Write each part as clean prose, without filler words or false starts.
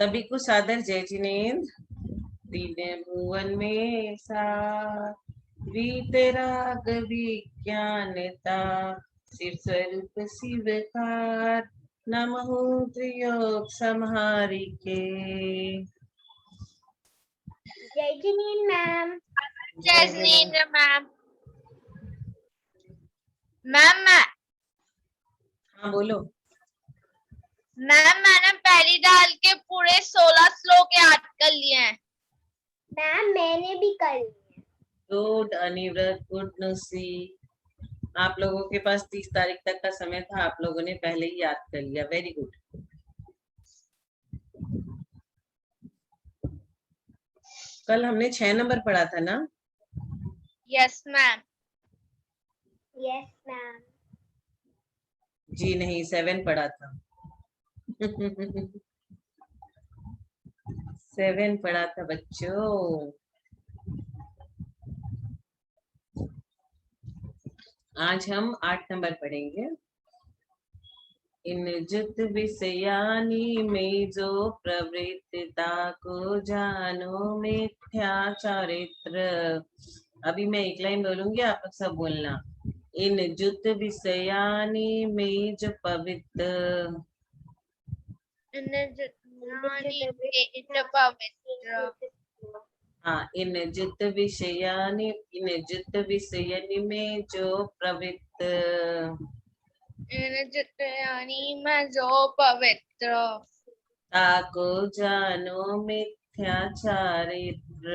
सभी को सादर जय जिनेन्द्र। तीन भुवन में सा रीत राग विज्ञानता शिव स्वरूप शिवकार नमो त्रियोग संहारी के। जय जिनेन्द्र मैम। जय जिनेन्द्र मैम। मैम हाँ बोलो। मैम मैंने पहली डाल के पूरे 16 श्लोक याद कर लिए हैं। मैम मैंने भी कर लिया। Good Anivrat, good Nusi. आप लोगों के पास 30 तारीख तक का समय था, आप लोगों ने पहले ही याद कर लिया। Very good. कल हमने 6 नंबर पढ़ा था ना? Yes ma'am. Yes ma'am. जी नहीं, 7 पढ़ा था। 7 पढ़ा था बच्चों। आज हम 8 नंबर पढ़ेंगे। इन जित विषयानी में जो प्रवृत्ता को जानो मिथ्या चारित्र। अभी मैं एक लाइन बोलूंगी, आप लोग सब बोलना। इन जुत विषयानी में जो पवित्र। हाँ, इन जित विषयानी में जो प्रवृत्त। में जो पवित्र ताको जानो मिथ्या चारित्र।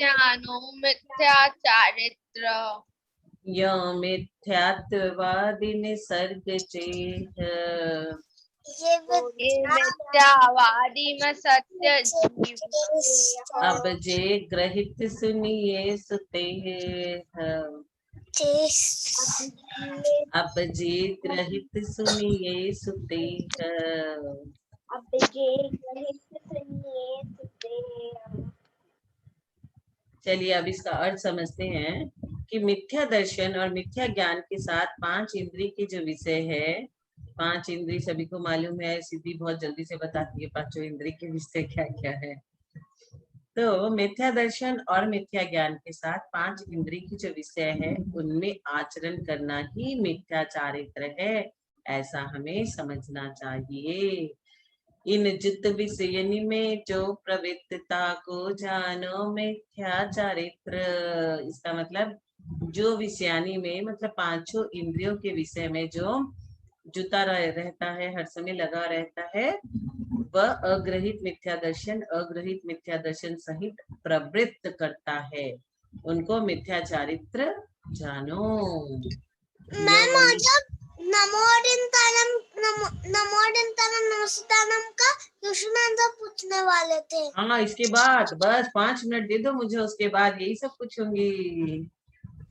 जानो मिथ्या चारित्र। यो मिथ्यात्ववादी निसर्ग चेह। मिथ्यावादी में सत्य जीव। अब जे ग्रहित सुनिए सुते। अब जे ग्रहित सुनिए सुते। अब जे ग्रहित सुनिए सुते। चलिए अब इसका अर्थ समझते हैं कि मिथ्या दर्शन और मिथ्या ज्ञान के साथ 5 इंद्रिय के जो विषय है, 5 इंद्रिय सभी को मालूम है। सिद्धि बहुत जल्दी से बताती है 5 इंद्रिय के विषय क्या क्या है। तो मिथ्या दर्शन और मिथ्या ज्ञान के साथ 5 इंद्रिय की जो विषय है उनमें आचरण करना ही मिथ्या चारित्र है, ऐसा हमें समझना चाहिए। इन जित विषयनी में जो प्रवृत्तता को जानो मिथ्या चारित्र। इसका मतलब जो विषयानी में मतलब 5 इंद्रियों के विषय में जो जुता रहता है, हर समय लगा रहता है, वह अग्रहित मिथ्या दर्शन सहित प्रवृत्त करता है, उनको मिथ्या चारित्र जानो। नमोदिंतानम का ट्यूशन आंसर पूछने वाले थे। हाँ, इसके बाद बस 5 मिनट दे दो मुझे, उसके बाद यही सब पूछूंगी।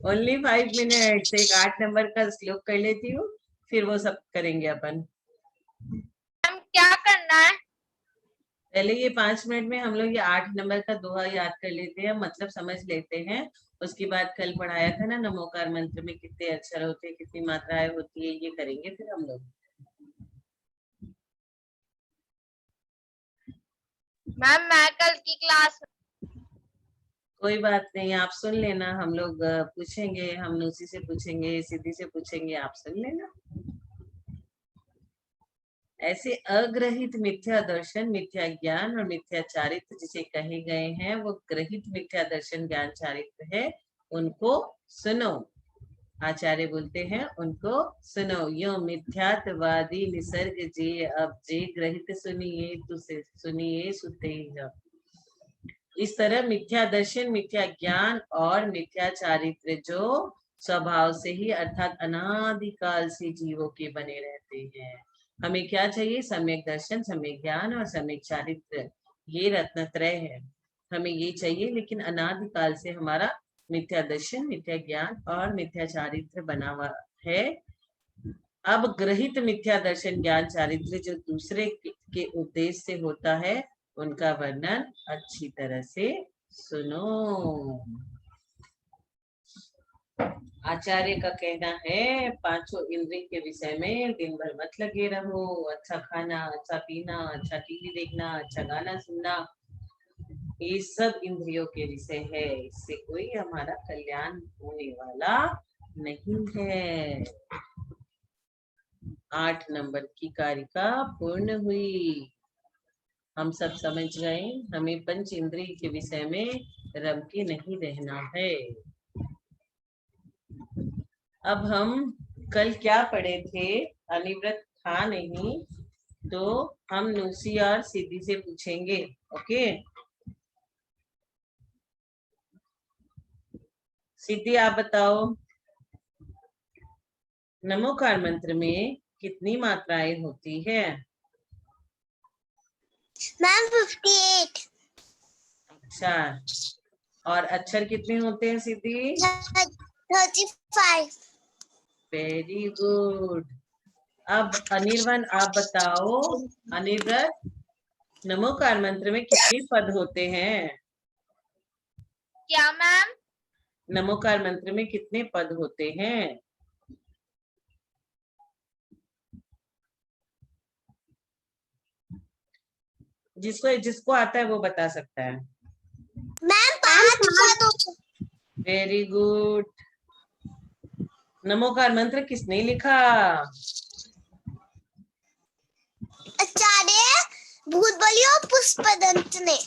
Only 5 minute. एक 8 नंबर का श्लोक कर लेती हूँ, फिर वो सब करेंगे अपन। हम क्या करना है? पहले ये 5 मिनट में हम लोग ये 8 नंबर का दोहा याद कर लेते हैं, मतलब समझ लेते हैं। उसके बाद कल पढ़ाया था ना नमोकार मंत्र में कितने अक्षर होते हैं, कितनी मात्राएं होती है, ये करेंगे फिर हम लोग। मैम मैं कल की क्लास। कोई बात नहीं, आप सुन लेना। हम लोग पूछेंगे, हम नुसी से पूछेंगे, सिद्धि से पूछेंगे, आप सुन लेना। ऐसे अग्रहित मिथ्या दर्शन, मिथ्या ज्ञान और मिथ्या चारित्र जिसे कहे गए हैं, वो ग्रहित मिथ्या दर्शन ज्ञान चारित्र है, उनको सुनो। आचार्य बोलते हैं उनको सुनो। यो मिथ्यात्वादी निसर्ग जे अब जे ग्रहित सुनिए तुसे सुनिए सुते। इस तरह मिथ्या दर्शन, मिथ्या ज्ञान और मिथ्या चारित्र जो स्वभाव से ही अर्थात अनादिकाल से जीवों के बने रहते हैं। हमें क्या चाहिए? सम्यक दर्शन, सम्यक ज्ञान और सम्यक चारित्र, ये रत्नत्रय है। हमें ये चाहिए, लेकिन अनादिकाल से हमारा मिथ्या दर्शन, मिथ्या ज्ञान और मिथ्या चारित्र बना हुआ है। अब ग्रहित मिथ्या दर्शन, ज्ञान, चारित्र जो दूसरे के उद्देश्य से होता है, उनका वर्णन अच्छी तरह से सुनो। आचार्य का कहना है पांचों इंद्रिय के विषय में दिन भर मत लगे रहो। अच्छा खाना, अच्छा पीना, अच्छा टीवी देखना, अच्छा गाना सुनना, ये सब इंद्रियों के विषय है। इससे कोई हमारा कल्याण होने वाला नहीं है। 8 नंबर की कारिका पूर्ण हुई। हम सब समझ गए, हमें पंच इंद्रिय के विषय में रम के नहीं रहना है। अब हम कल क्या पढ़े थे? अनिव्रत था नहीं, तो हम नूसी और सिद्धि से पूछेंगे। ओके, सिद्धि आप बताओ, नमोकार मंत्र में कितनी मात्राएं होती है? मैम 58, अच्छा, और अक्षर कितने होते हैं सिद्धि? 35। Very good. अब अनिर्वन आप बताओ, अनिर्व्रत, नमोकार मंत्र में कितने पद होते हैं? क्या मैम? नमोकार मंत्र में कितने पद होते हैं? जिसको जिसको आता है वो बता सकता है। मैम 5 पद। Very good. नमोकार मंत्र किसने लिखा? आचार्य भूतबली और पुष्पदंत ने।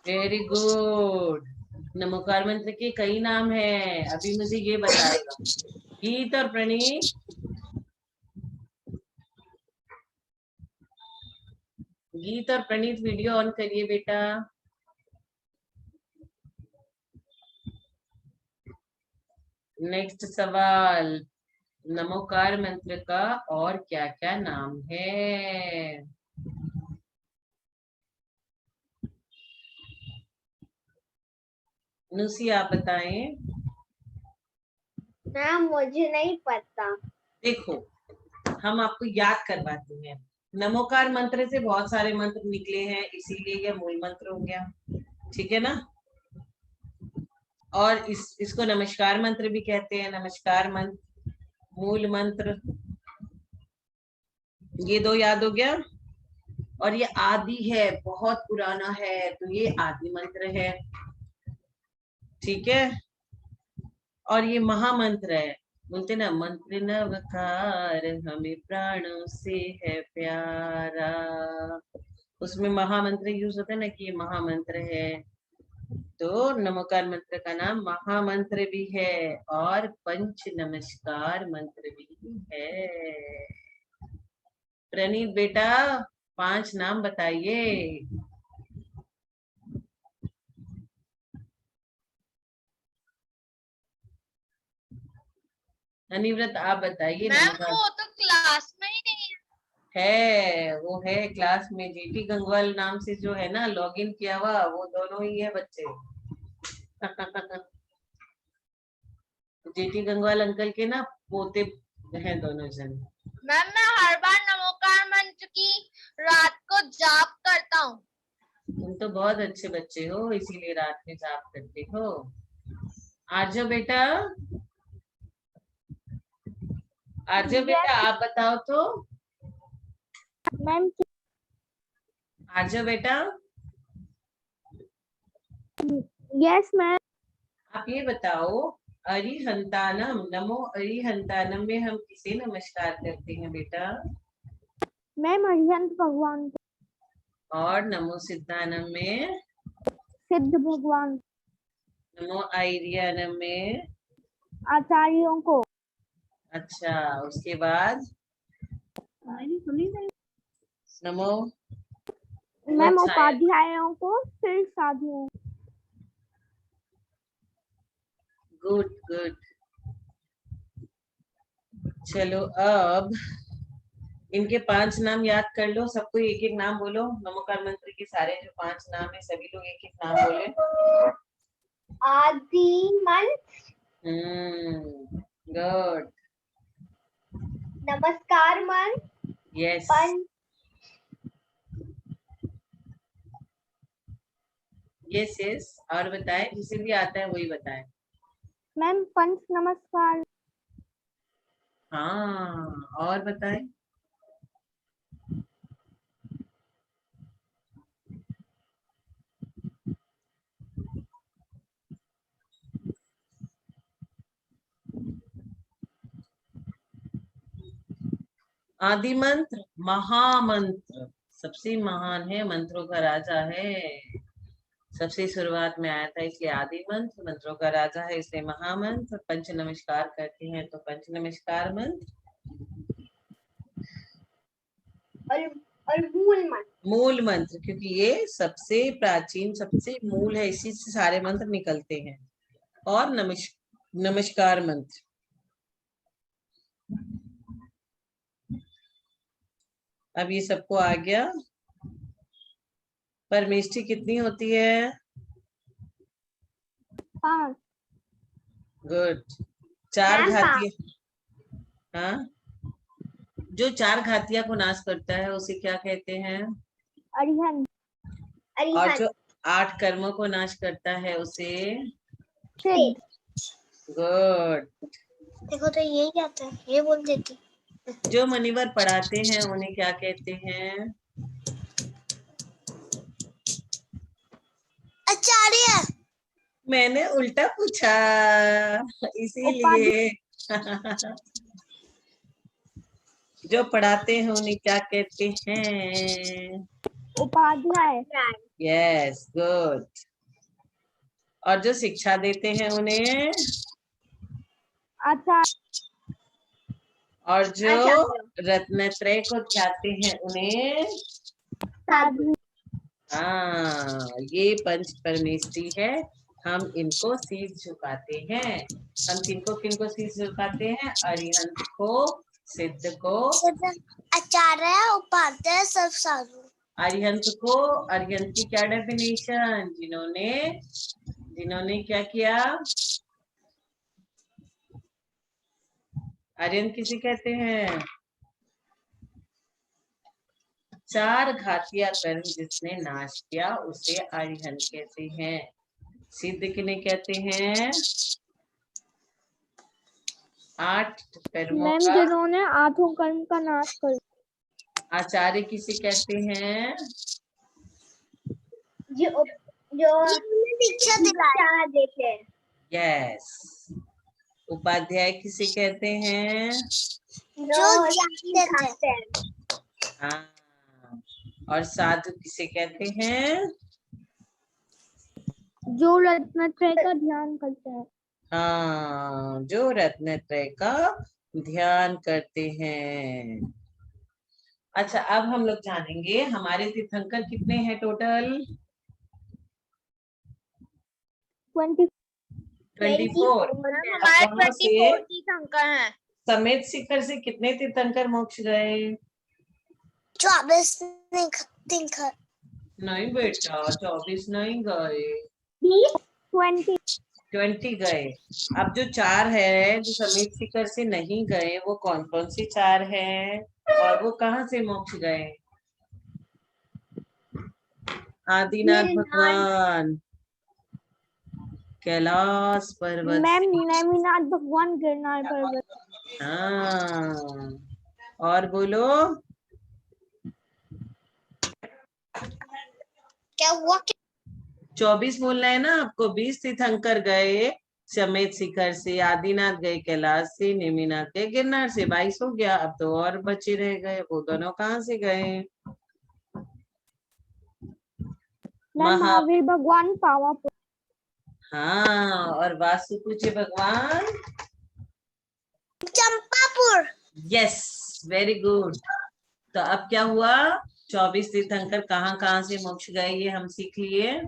Very good. नमोकार मंत्र के कई नाम हैं, अभी मुझे ये बताएगा। गीत और प्रणीत, गीत और प्रणीत वीडियो ऑन करिए बेटा। नेक्स्ट सवाल, नमोकार मंत्र का और क्या क्या नाम है? नुसी आप बताएं। मैम मुझे नहीं पता। देखो, हम आपको याद करवाते हैं। नमोकार मंत्र से बहुत सारे मंत्र निकले हैं, इसीलिए यह मूल मंत्र हो गया। ठीक है ना? और इसको नमस्कार मंत्र भी कहते हैं। नमस्कार मंत्र, मूल मंत्र, ये दो याद हो गया। और ये आदि है, बहुत पुराना है, तो ये आदि मंत्र है। ठीक है। और ये महामंत्र है, बोलते ना, मंत्र नवकार हमें प्राणों से है प्यारा, उसमें महामंत्र यूज होता है ना कि ये महामंत्र है। तो नमोकार मंत्र का नाम महामंत्र भी है और पंच नमस्कार मंत्र भी है। प्रणीत बेटा 5 नाम बताइए। अनिव्रत आप बताइए। मैम नमोकार वो तो क्लास में ही नहीं है, वो है क्लास में, जेटी गंगवाल नाम से जो है ना लॉगिन किया हुआ, वो दोनों ही है बच्चे। जेटी गंगवाल अंकल के ना पोते हैं दोनों जन। है। मैम मैं हर बार नमोकार मंत्र की रात को जाप करता हूँ। तुम तो बहुत अच्छे बच्चे हो, इसीलिए रात में जाप करते हो। आर्जो बेटा, आर्जो बेटा आप बताओ तो। मैम आर्जो बेटा यस मैम। आप ये बताओ, अरिहंतानम, नमो अरिहंतानम में हम किसे नमस्कार करते हैं बेटा? मैम अरिहंत भगवान को। और नमो सिद्धानम में? सिद्ध भगवान। नमो आइरियानम में? आचार्यों को। अच्छा, उसके बाद नमो मैम वत्सायन। उपाध्यायों को, फिर साधुओं। Good good. चलो अब इनके 5 नाम याद कर लो, सबको एक एक नाम बोलो। नमोकार मंत्र के सारे जो 5 नाम है, सभी लोग एक एक नाम बोले। आदि मंत्र। गुड। नमस्कार मंत्र। यस। यस यस, और बताएं, जिसे भी आता है वही बताएं। मैम पंच नमस्कार। हाँ, और बताएं। आदि मंत्र, महामंत्र, सबसे महान है, मंत्रों का राजा है, सबसे शुरुआत में आया था इसलिए आदि मंत्र, मंत्रों का राजा है इसलिए महामंत्र। पंच नमस्कार करते हैं तो पंच नमस्कार मंत्र। और मूल मंत्र। मूल मंत्र, क्योंकि ये सबसे प्राचीन, सबसे मूल है, इसी से सारे मंत्र निकलते हैं। और नमस्कार मंत्र। अब ये सबको आ गया। परमेष्ठी कितनी होती है? 5। गुड। 4 मैम, घातियां। हाँ, जो 4 घातिया को नाश करता है उसे क्या कहते हैं? अरिहंत। और जो 8 कर्मों को नाश करता है उसे? सिद्ध। गुड। देखो तो यही आता है, ये बोल देती। जो मुनिवर पढ़ाते हैं उन्हें क्या कहते हैं? आचार्य। मैंने उल्टा पूछा इसीलिए। जो पढ़ाते हैं उन्हें क्या कहते हैं? उपाध्याय। Yes, good. और जो शिक्षा देते हैं उन्हें? आचार्य। और जो रत्नत्रय को ध्याते हैं उन्हें? साधु। हाँ, ये पंच परमेष्ठी है, हम इनको शीश झुकाते हैं। हम किनको किनको शीश झुकाते हैं? अरिहंत को, सिद्ध को। आचार्य, उपाध्याय, सब साधु। अरिहंत को, अरिहंत की क्या डेफिनेशन? जिन्होंने क्या किया? अरिहंत किसे कहते हैं? 4 घातिया कर्म जिसने नाश किया उसे अरिहंत कहते हैं। सिद्ध किन्हें कहते हैं? 8 कर्मों मैम, का। जिन्होंने 8 कर्म का नाश कर। आचार्य किसे कहते हैं? जो दीक्षा देते हैं। यस। उपाध्याय किसे कहते हैं? जो ज्ञान देते हैं। हाँ। और साधु किसे कहते हैं? जो रत्नत्रय का ध्यान करते हैं। हाँ, जो रत्नत्रय का ध्यान करते हैं। अच्छा, अब हम लोग जानेंगे हमारे तीर्थंकर कितने हैं टोटल? 24। हमारे 24 तीर्थंकर हैं। समेत शिखर से कितने तीर्थंकर मोक्ष गए? 24 तीर्थंकर। नहीं बेटा, 24 नहीं गए, 20 गए। अब जो 4 है जो समेत शिखर से नहीं गए वो कौन कौन से 4 हैं और वो कहाँ से मोक्ष गए? आदिनाथ भगवान, कैलाश पर्वत। मैम, नेमिनाथ भगवान गिरनार पर्वत। हाँ, और बोलो। क्या हुआ? 24 बोलना है ना आपको। 20 तीर्थंकर गए समेत शिखर से, आदिनाथ गए कैलाश से, नेमिनाथ गए गिरनार से, 22 हो गया। अब तो और बचे रह गए, वो दोनों कहाँ से गए? महावीर भगवान पावापुर। हाँ, और वासुपूज्य भगवान चंपापुर। Yes, very good. तो अब क्या हुआ? 24 तीर्थंकर कहाँ से मोक्ष गए ये हम सीख लिए।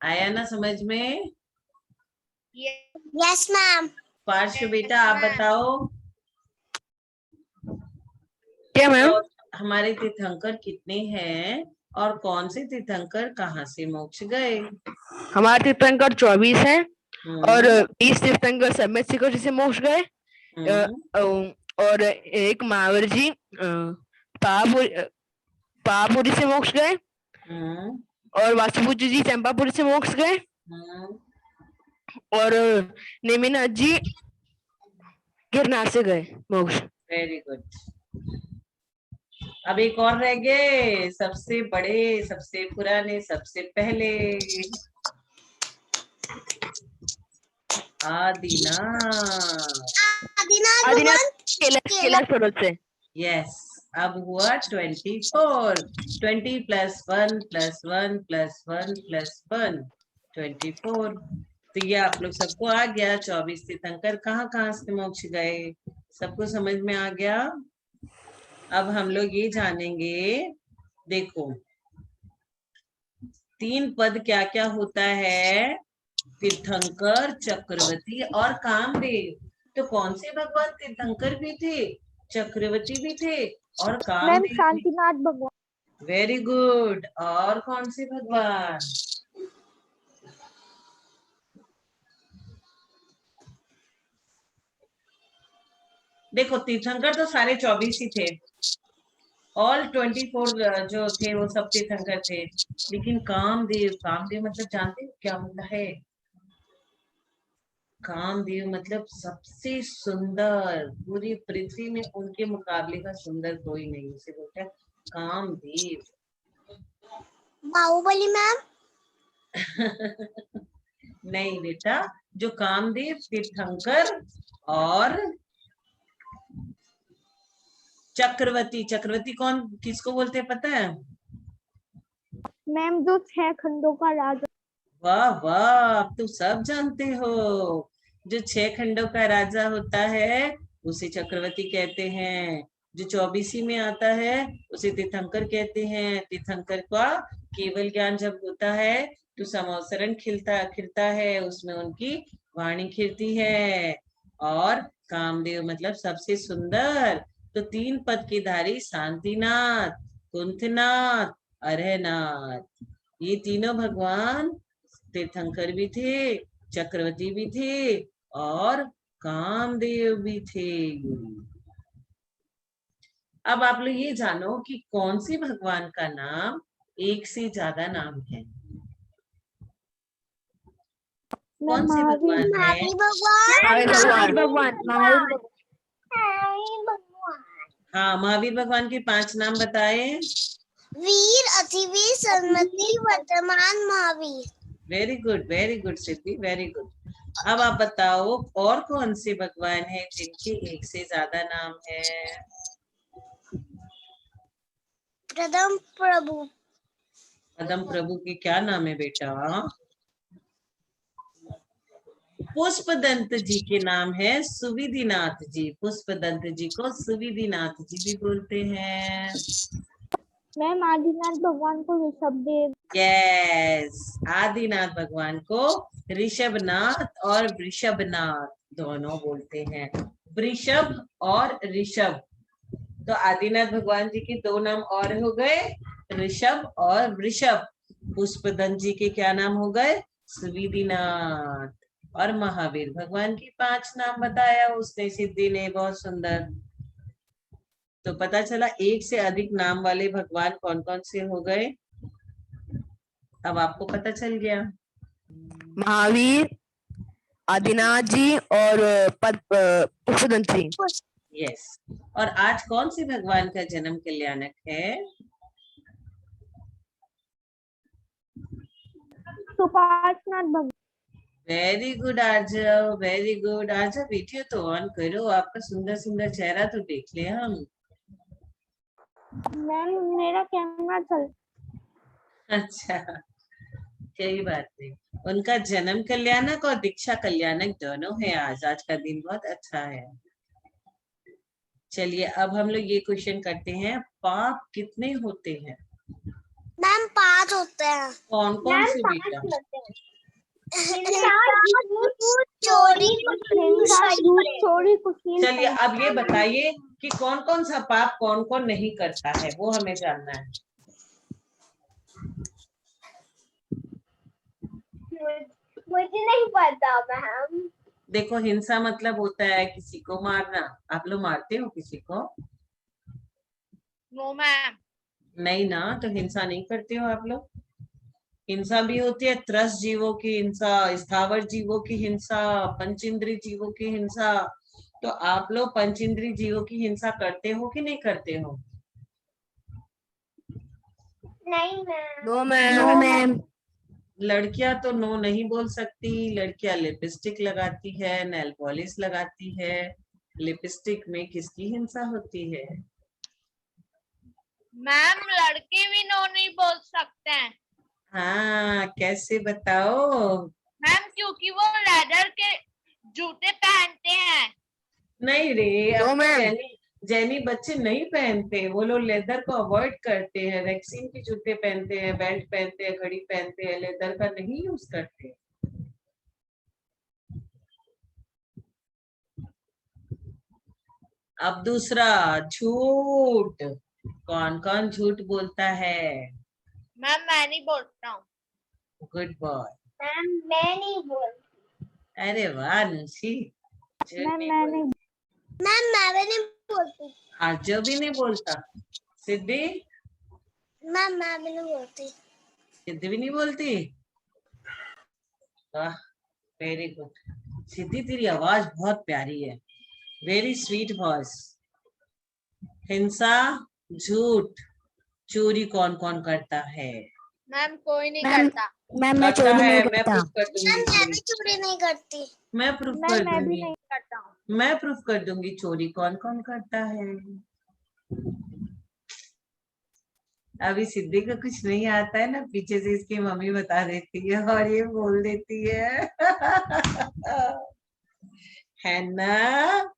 आया ना समझ में? Yes ma'am. पार्श बेटा आप बताओ। क्या मैम? तो हमारे तीर्थंकर कितने हैं और कौन से तीर्थंकर कहाँ से मोक्ष गए? हमारे तीर्थंकर 24 हैं और 20 तीर्थंकर समेत शिखर से मोक्ष गए। और एक महावीर जी पावापुरी से मोक्ष गए और वासुपूज्य जी चंपापुरी से मोक्ष गए और नेमिनाथ जी गिरनार से गए मोक्ष। Very good. अब एक और रह गए, सबसे बड़े, सबसे पुराने, सबसे पहले, आदिनाथ। आदिनाथ कैलाश पर्वत से। यस, अब हुआ 24। 20 + 1 + 1 + 1 + 1 24। तो ये आप लोग सबको आ गया। 24 तीर्थंकर कहाँ कहाँ से मोक्ष गए, सबको समझ में आ गया। अब हम लोग ये जानेंगे, देखो 3 पद क्या क्या होता है, तीर्थंकर, चक्रवर्ती और कामदेव। तो कौन से भगवान तीर्थंकर भी थे, चक्रवर्ती भी थे और मैम कामदेव भी? शांतिनाथ भगवान। Very good. और कौन से भगवान? देखो तीर्थंकर तो सारे 24 ही थे, ऑल 24 जो थे वो सब तीर्थंकर थे। लेकिन कामदेव, कामदेव मतलब जानते हो क्या होता है? कामदेव मतलब सबसे सुंदर, पूरी पृथ्वी में उनके मुकाबले का सुंदर कोई नहीं, उसे बोलते हैं कामदेव। बाहुबली मैम। नहीं बेटा, जो कामदेव, तीर्थंकर और चक्रवर्ती। चक्रवर्ती कौन, किसको बोलते हैं पता है? मैम जो 6 खंडों का राजा। वाह वाह, आप तो सब जानते हो। जो 6 खंडों का राजा होता है उसे चक्रवर्ती कहते हैं। जो 24 में आता है उसे तीर्थंकर कहते हैं। तीर्थंकर का केवल ज्ञान जब होता है तो समावसरण खिलता है, उसमें उनकी वाणी खिलती है। और कामदेव मतलब सबसे सुंदर। तो 3 पद के धारी शांतिनाथ, कुंथनाथ, अरहनाथ, ये तीनों भगवान तीर्थंकर भी थे, चक्रवर्ती भी थे और कामदेव भी थे। अब आप लोग ये जानो कि कौन से भगवान का नाम एक से ज्यादा नाम है। कौन से भगवान है? महावीर भगवान। हाँ, महावीर भगवान के 5 नाम बताए। वीर, अतिवीर, सन्मति, वर्तमान, महावीर। वेरी गुड सिद्धि, वेरी गुड। अब आप बताओ और कौन से भगवान हैं जिनके एक से ज्यादा नाम है? प्रथम प्रभु। पदम प्रभु के क्या नाम है बेटा? पुष्पदंत जी के नाम है सुविधिनाथ जी। पुष्पदंत जी को सुविधिनाथ जी भी बोलते हैं। मैम आदिनाथ भगवान को ऋषभदेव। यस, आदिनाथ भगवान को ऋषभनाथ और वृषभनाथ दोनों बोलते हैं। वृषभ और ऋषभ। तो आदिनाथ भगवान जी के 2 नाम और हो गए, ऋषभ और वृषभ। पुष्पदंत जी के क्या नाम हो गए? सुविधिनाथ। और महावीर भगवान के 5 नाम बताया उसने सिद्धि ने, बहुत सुंदर। तो पता चला एक से अधिक नाम वाले भगवान कौन कौन से हो गए। अब आपको पता चल गया। महावीर, आदिनाथ जी और पुष्पदंत जी। यस। और आज कौन से भगवान का जन्म कल्याणक है? सुपार्श्वनाथ भगवान। Very good Arjav, very good. Arjav video तो ऑन करो, आपका सुंदर सुंदर चेहरा तो देख ले हम। मैम मेरा कैमरा चल। अच्छा, कोई बात नहीं। उनका जन्म कल्याणक और दीक्षा कल्याणक दोनों है आज। आज का दिन बहुत अच्छा है। चलिए अब हम लोग ये क्वेश्चन करते हैं, पाप कितने होते हैं? मैम 5 होते हैं। कौन कौन से बेटा? चोरी, चोरी, कुशील। चलिए अब ये बताइए कि कौन कौन सा पाप कौन कौन नहीं करता है, वो हमें जानना है। मुझे नहीं पता मैम। देखो हिंसा मतलब होता है किसी को मारना। आप लोग मारते हो किसी को? No ma'am. नहीं ना, तो हिंसा नहीं करते हो आप लोग। हिंसा भी होती है, त्रस्त जीवों की हिंसा, स्थावर जीवों की हिंसा, पंचेंद्रिय जीवों की हिंसा। तो आप लोग पंचेंद्रिय जीवों की हिंसा करते हो कि नहीं करते हो? नहीं मैम। No ma'am. लड़कियां तो नो नहीं बोल सकती। लड़कियां लिपस्टिक लगाती है, नेल पॉलिश लगाती है। लिपस्टिक में किसकी हिंसा होती है? मैम लड़के भी नो नहीं बोल सकते हैं हाँ, कैसे बताओ? मैम, क्योंकि वो लेदर के जूते पहनते हैं। नहीं रे, नो अब तो मैम। जैनी बच्चे नहीं पहनते, वो लोग लेदर को अवॉइड करते हैं। रेक्सिन के जूते पहनते हैं, बेल्ट पहनते हैं, घड़ी पहनते हैं, लेदर का नहीं यूज करते। अब दूसरा, झूठ। कौन कौन झूठ बोलता है? मैम मैं नहीं बोलता हूँ। Good boy. मैम मैं नहीं बोल। अरे वाह अनुषी, झूठ मैम नहीं मैं बोल। नहीं। मैम मैं भी नहीं बोलती। आज जो भी नहीं बोलता। सिद्धि? मैम मैं भी नहीं बोलती। सिद्धि भी नहीं बोलती। वाह, वेरी गुड। सिद्धि तेरी आवाज बहुत प्यारी है, वेरी स्वीट वॉइस। हिंसा, झूठ, चोरी कौन कौन करता है? मैम कोई नहीं मैम करता। मैम मैं करता चोरी है, नहीं मैं करता। प्रूफ कर दूंगी। मैं भी चोरी नहीं करती। मैं प्रूफ मैम कर मैं भी दूंगी। नहीं करता हूँ। मैं प्रूफ कर दूंगी चोरी कौन कौन करता है। अभी सिद्धि को कुछ नहीं आता है ना, पीछे से इसकी मम्मी बता देती है और ये बोल देती है। है ना?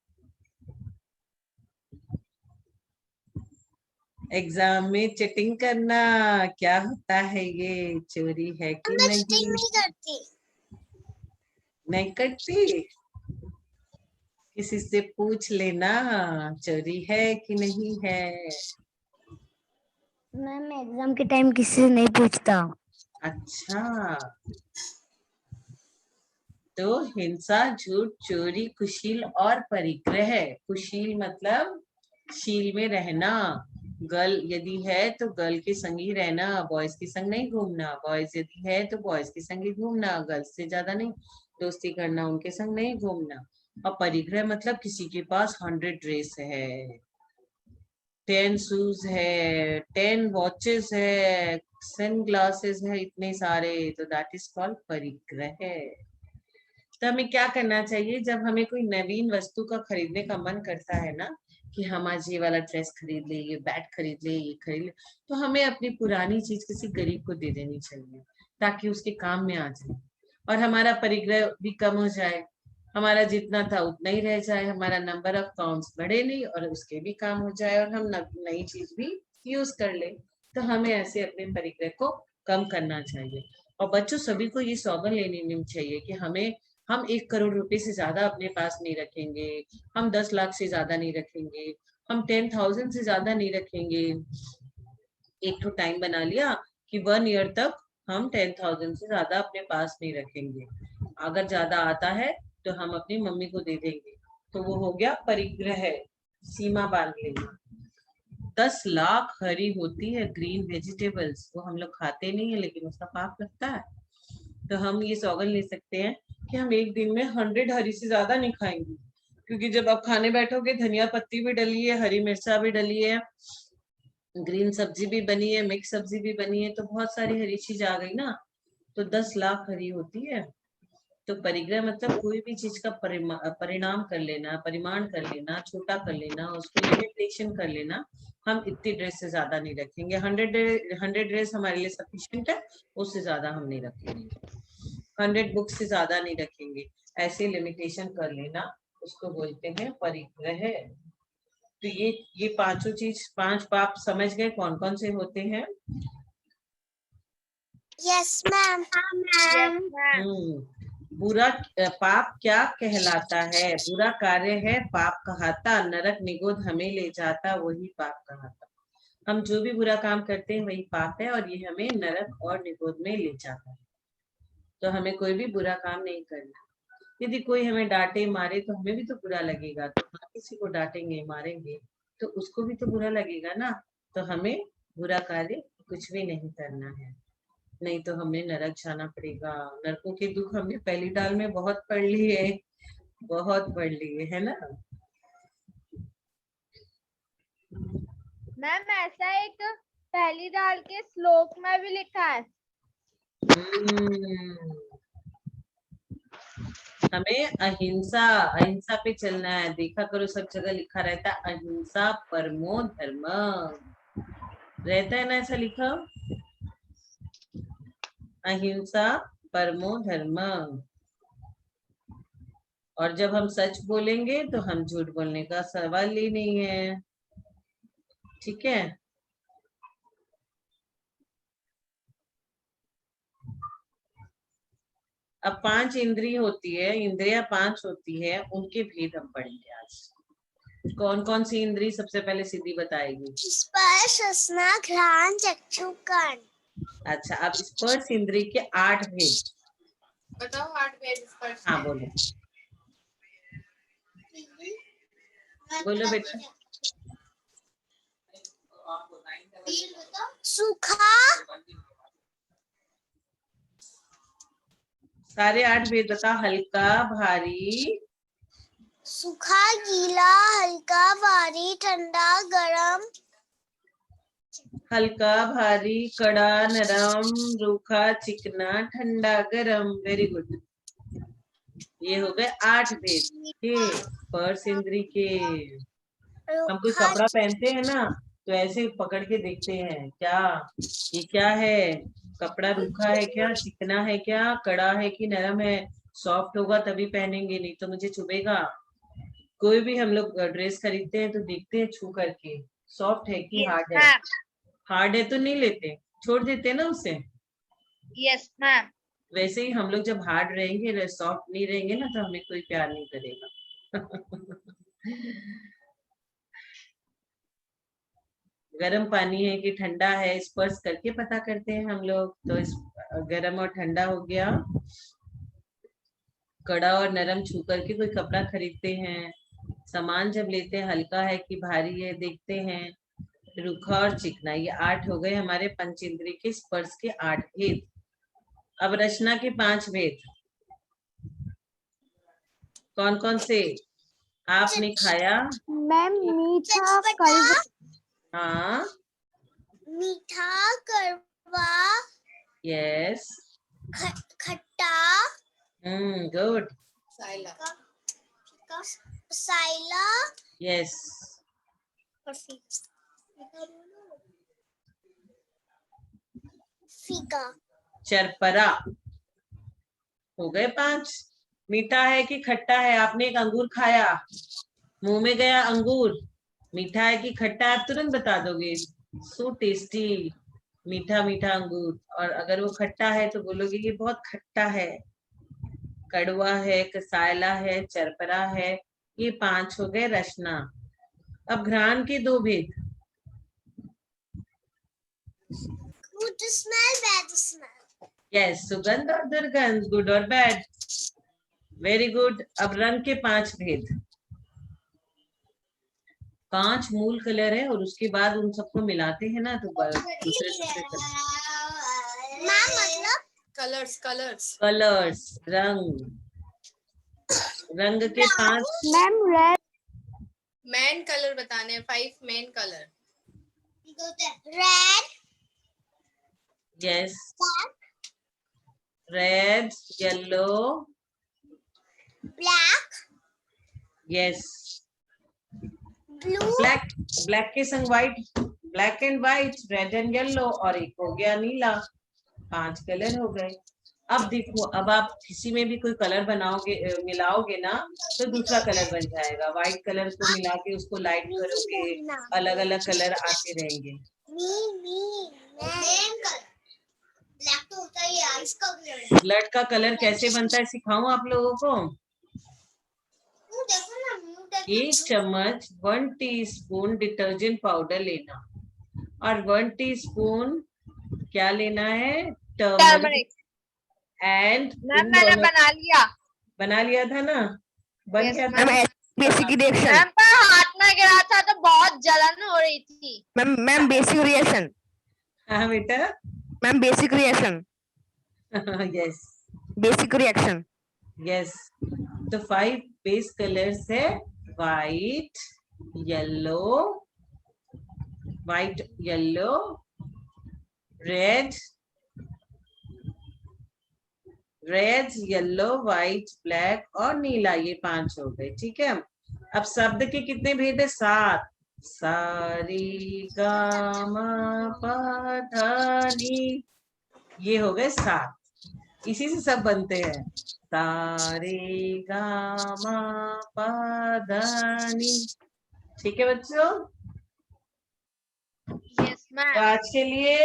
एग्जाम में चीटिंग करना क्या होता है? ये चोरी है कि मैं नहीं? चीटिंग नहीं करती। नहीं करती? किसी से पूछ लेना चोरी है कि नहीं है। मैम मैं एग्जाम के टाइम किसी से नहीं पूछता। अच्छा, तो हिंसा, झूठ, चोरी, कुशील और परिग्रह। कुशील मतलब शील में रहना। गर्ल यदि है तो गर्ल के संग ही रहना, बॉयज के संग नहीं घूमना। बॉयज यदि है तो बॉयज के संग ही घूमना, गर्ल्स से ज्यादा नहीं दोस्ती करना, उनके संग नहीं घूमना। और परिग्रह मतलब किसी के पास 100 ड्रेस है, 10 शूज है, 10 वॉचेस है, सन ग्लासेस है, इतने सारे, तो दैट इज कॉल्ड परिग्रह। तो हमें क्या करना चाहिए जब हमें कोई नवीन वस्तु का खरीदने का मन करता है ना, कि हम आज ये वाला ड्रेस खरीद ले, ये बैग खरीद ले, ये खरीद ले, तो हमें अपनी पुरानी चीज किसी गरीब को दे देनी चाहिए, ताकि उसके काम में आ जाए और हमारा परिग्रह भी कम हो जाए। हमारा जितना था उतना ही रह जाए, हमारा नंबर ऑफ काउंट्स बढ़े नहीं और उसके भी काम हो जाए और हम नई चीज भी यूज कर ले। तो हमें ऐसे अपने परिग्रह को कम करना चाहिए। और बच्चों सभी को ये सौगंध लेनी चाहिए कि हम 1 करोड़ रुपए से ज्यादा अपने पास नहीं रखेंगे, हम 10 लाख से ज्यादा नहीं रखेंगे, हम 10,000 से ज्यादा नहीं रखेंगे। एक तो टाइम बना लिया कि 1 ईयर तक हम 10,000 से ज्यादा अपने पास नहीं रखेंगे। अगर ज्यादा आता है तो हम अपनी मम्मी को दे देंगे। तो वो हो गया परिग्रह, सीमा बांध लेना। 10 लाख हरी होती है ग्रीन वेजिटेबल्स, वो हम लोग खाते नहीं है लेकिन उसका पाप लगता है। तो हम ये सौगंध ले सकते हैं कि हम एक दिन में 100 हरी से ज्यादा नहीं खाएंगे, क्योंकि जब आप खाने बैठोगे धनिया पत्ती भी डली है, हरी मिर्चा भी डली है, ग्रीन सब्जी भी बनी है, मिक्स सब्जी भी बनी है, तो बहुत सारी हरी चीज आ गई ना। तो 10 लाख हरी होती है। तो परिग्रह मतलब कोई भी चीज का परिणाम कर लेना, परिमाण कर लेना, छोटा कर लेना, उसको लिमिटेशन कर लेना। हम इतनी ड्रेस से ज्यादा नहीं रखेंगे, 100 ड्रेस हमारे लिए सफिशिएंट है, उससे ज्यादा हम नहीं रखेंगे। 100 बुक से ज्यादा नहीं रखेंगे, ऐसे लिमिटेशन कर लेना, उसको बोलते हैं परिग्रह। तो ये पांचों चीज, 5 पाप समझ गए कौन कौन से होते हैं? Yes ma'am. Yes ma'am. बुरा पाप क्या कहलाता है? बुरा कार्य है पाप कहाता, नरक निगोद हमें ले जाता, वही पाप कहाता। हम जो भी बुरा काम करते हैं वही पाप है और ये हमें नरक और निगोद में ले जाता है। तो हमें कोई भी बुरा काम नहीं करना। यदि कोई हमें डांटे मारे तो हमें भी तो बुरा लगेगा, तो हम किसी को डांटेंगे मारेंगे तो उसको भी तो बुरा लगेगा ना। तो हमें बुरा कार्य कुछ भी नहीं करना है, नहीं तो हमें नरक जाना पड़ेगा। नरकों के दुख हमने पहली डाल में बहुत पढ़ लिए, बहुत पढ़ लिए है ना। मैम ऐसा एक पहली दाल के श्लोक में भी लिखा है। हमें अहिंसा अहिंसा पे चलना है। देखा करो सब जगह लिखा रहता है अहिंसा परमो धर्म, रहता है ना ऐसा लिखा, अहिंसा परमो धर्म। और जब हम सच बोलेंगे तो हम झूठ बोलने का सवाल ही नहीं है। ठीक है, अब 5 इंद्रिय होती है, इंद्रिया 5 होती है, उनके भेद हम पढ़ेंगे आज। कौन कौन सी इंद्रिय सबसे पहले सिद्धि बताएगी? स्पर्श, रसना, घ्राण, चक्षु, कान। अच्छा, अब स्पर्श इंद्रिय के 8 भेद बताओ 8 भेद स्पर्श। हाँ बोलो, बोलो बेटा। सूखा, सारे 8 भेद बता। हल्का, भारी, सूखा, गीला, हल्का, भारी, ठंडा, गरम। हल्का, भारी, कड़ा, नरम, रूखा, चिकना, ठंडा, गरम। Very good. ये हो गए 8 भेद के स्पर्श इंद्रिय के। हम कोई कपड़ा पहनते हैं ना तो ऐसे पकड़ के देखते हैं, क्या ये क्या है, कपड़ा रूखा है क्या, चिकना है क्या, कड़ा है कि नरम है, सॉफ्ट होगा तभी पहनेंगे, नहीं तो मुझे चुभेगा। कोई भी हम लोग ड्रेस खरीदते हैं तो देखते हैं छू करके, सॉफ्ट है कि हार्ड है। हार्ड है तो नहीं लेते, छोड़ देते ना उसे। Yes ma'am. वैसे ही हम लोग जब हार्ड रहेंगे, सॉफ्ट नहीं रहेंगे ना, तो हमें कोई प्यार नहीं करेगा। गर्म पानी है कि ठंडा है, स्पर्श करके पता करते हैं हम लोग। तो गर्म और ठंडा हो गया। कड़ा और नरम छू करके कोई कपड़ा खरीदते हैं। सामान जब लेते हैं, हल्का है कि भारी है देखते हैं। रूखा और चिकना, ये 8 हो गए हमारे पंच इंद्रिय के स्पर्श के 8 भेद। अब रचना के 5 भेद कौन कौन से आपने खाया? मैम मीठा, कड़वा, हाँ, मीठा, कड़वा, यस, खट्टा, गुड, साइला, यस, फीका। चरपरा। हो गए 5। मीठा है कि खट्टा है? आपने एक अंगूर खाया, मुंह में गया अंगूर, मीठा है कि खट्टा, आप तुरंत बता दोगे, सो टेस्टी, मीठा मीठा अंगूर। और अगर वो खट्टा है तो बोलोगे ये बहुत खट्टा है। कड़वा है, कसायला है, चरपरा है। ये 5 हो गए रचना। अब घ्राण के 2 भेद। Good smell, bad smell. Yes, सुगंध और दुर्गंध, गुड और बैड। Very good. अब रंग के 5 भेद। 5 मूल कलर है और उसके बाद उन सबको मिलाते हैं ना तो दूसरे दूसरे मतलब कलर्स कलर्स कलर्स, रंग। रंग के 5। मैम रेड, मेन कलर बताने हैं, 5 main colour. Red, yes, red, yellow, black, yes, blue, black. Black के संग white, black and white, red and yellow, और एक हो गया नीला। 5 कलर हो गए। अब देखो, अब आप किसी में भी कोई कलर बनाओगे, मिलाओगे ना तो दूसरा कलर बन जाएगा। व्हाइट कलर को मिला के उसको लाइट करोगे, अलग अलग कलर आते रहेंगे। ब्लैक तो होता ही है, आइस का कलर। ब्लड का कलर कैसे बनता है सिखाऊं आप लोगों को? देखो ना, 1 चम्मच 1 टीस्पून डिटर्जेंट पाउडर लेना और 1 टीस्पून क्या लेना है? टर्मरिक। एंड मैम मैंने बना लिया था ना, बन Yes, गया था। Basic reaction. मैम पर हाथ में गिरा था तो बहुत जलन हो रही थी। Ma'am basic reaction. हाँ बेटा, ma'am basic reaction. Yes basic reaction. Yes. तो 5 बेस कलर्स है, white, yellow, white yellow red red yellow white black और नीला, ये 5 हो गए। ठीक है, अब शब्द के कितने भेद है? 7। सारी गा मा पा धा नी, ये हो गए 7। इसी से सब बनते हैं। सारे गा मा पा धा नी। ठीक है बच्चों, यस तो मैम। आज के लिए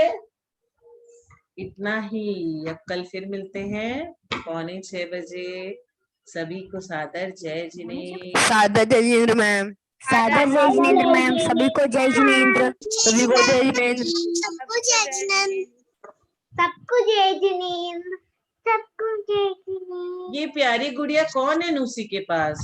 इतना ही। अब कल फिर मिलते हैं 5:45 बजे। सभी को सादर जय जिनेंद्र। सादर जय जिनेंद्र मैम। सादर जय जिनेंद्र मैम, सभी को जय जिनेंद्र। सभी को जय जिनेंद्र। सबको जय जिनेंद्र, सबको जय जिनेंद्र, सबको जय जिनेंद्र। ये प्यारी गुड़िया कौन है नूसी के पास?